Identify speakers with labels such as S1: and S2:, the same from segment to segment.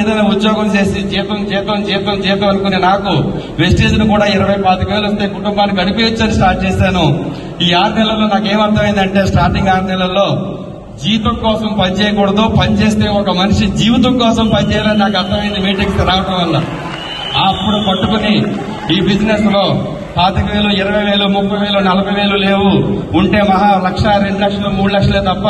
S1: ఏదైనా ఉద్యోగం చేసి జీతం జీతం జీతం జీతం అనుకునే నాకు వెస్టేజ్ ను కూడా 20-25 వస్తే కుటుంబాన్ని గడిపేయొచ్చని స్టార్ట్ చేశాను. ఈ 6 నెలల్లో నాకేమర్థమైందంటే స్టార్టింగ్ 6 నెలల్లో జీతం కోసం పనిచేయకూడదు, పనిచేస్తే ఒక మనిషి జీవితం కోసం పనిచేయాలని నాకు అర్థమైంది మీటింగ్స్ రావడం వల్ల. అప్పుడు పట్టుకుని ఈ బిజినెస్ లో 25,000, 20,000, 30,000, 40,000 లేవు. ఉంటే మహా 1,00,000, 2 లక్షలు, 3 లక్షలే తప్ప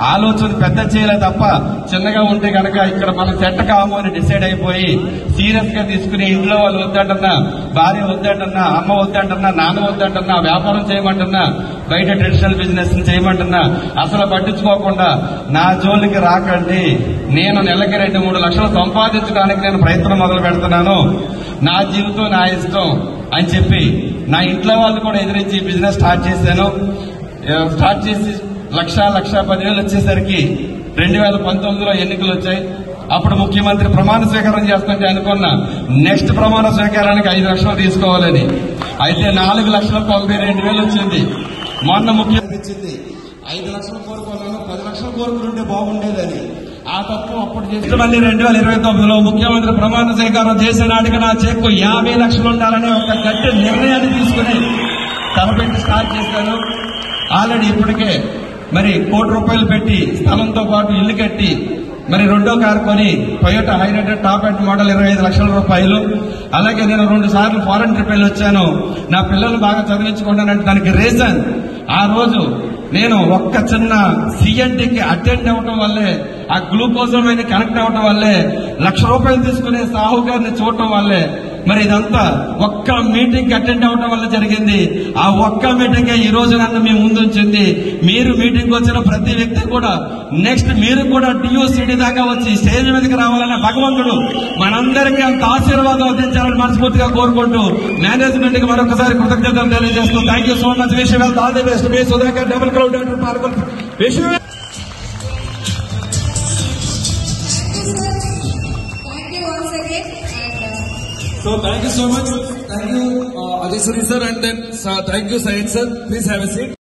S1: ఆలోచన పెద్ద చేయలే తప్ప చిన్నగా ఉంటే కనుక ఇక్కడ మనం సెట్ కాము అని డిసైడ్ అయిపోయి సీరియస్ గా తీసుకుని ఇంట్లో వాళ్ళు వద్దంటున్నా, భార్య వద్దంటున్నా, అమ్మ వద్దంటున్నా, నాన్న వద్దంటున్నా, వ్యాపారం చేయమంటున్నా, బయట ట్రెడిషనల్ బిజినెస్ చేయమంటున్నా అసలు పట్టించుకోకుండా నా జోలికి రాకండి, నేను నెలకి 2-3 లక్షలు సంపాదించడానికి నేను ప్రయత్నం మొదలు పెడుతున్నాను, నా జీవితం నా ఇష్టం అని చెప్పి నా ఇంట్లో వాళ్ళు కూడా ఎదిరించి బిజినెస్ స్టార్ట్ చేశాను. స్టార్ట్ చేసి 1,10,000 వచ్చేసరికి 2019లో ఎన్నికలు వచ్చాయి. అప్పుడు ముఖ్యమంత్రి ప్రమాణ స్వీకారం చేస్తుంటే అనుకున్నా నెక్స్ట్ ప్రమాణ స్వీకారానికి 5 లక్షలు తీసుకోవాలని. అయితే 4,92,000 వచ్చింది. మొన్న ముఖ్యమంత్రి ఇచ్చింది 5 లక్షలు కోరుకున్నాను, 10 లక్షలు కోరుకుంటే బాగుండేదని. ఆ తప్పు అప్పుడు చేసిన మళ్ళీ 2029లో ముఖ్యమంత్రి ప్రమాణ స్వీకారం చేసే నాటికి నా చెక్కు 50 లక్షలు ఉండాలనే ఒక గట్టి నిర్ణయాన్ని తీసుకుని తలపెట్టి స్టార్ట్ చేశాను. ఆల్రెడీ ఇప్పటికే మరి 1 కోటి రూపాయలు పెట్టి స్థలంతో పాటు ఇల్లు కట్టి మరి 2వ కారు కొని Toyota Hyryder top end model 25 లక్షల రూపాయలు. అలాగే నేను 2 సార్లు ఫారెన్ ట్రిప్ వెళ్ళి వచ్చాను. నా పిల్లలు బాగా చదివించుకుంటానంటే దానికి రీజన్ ఆ రోజు నేను ఒక్క చిన్న సిఎన్టీకి అటెండ్ అవ్వటం వల్లే, ఆ గ్లూకోజ్ మీద కనెక్ట్ అవ్వటం వల్లే, 1,00,000 రూపాయలు తీసుకునే సాహు గారిని చూడటం వల్లే మరి ఇదంతా ఒక్క మీటింగ్ అటెండ్ అవ్వటం వల్ల జరిగింది. ఆ ఒక్క మీటింగ్ ఈ రోజు నన్ను మీ ముందుంచింది. మీరు మీటింగ్ వచ్చిన ప్రతి వ్యక్తి కూడా నెక్స్ట్ మీరు కూడా టీఓసీడీ దాకా వచ్చి స్టేజ్ మీదకి రావాలన్న భగవంతుడు మనందరికీ అంత ఆశీర్వాదం అందించాలని మనస్ఫూర్తిగా కోరుకుంటూ మేనేజ్మెంట్ కి మరొకసారి కృతజ్ఞతలు తెలియజేస్తూ thank you so much. Wish you all the best. మీ సుధాకర్ డబుల్ క్రౌడ్ పాల్గొని wish you.
S2: So thank you so much. Thank you, Ajay Suri sir, and then thank you, Syed sir. Please have a seat.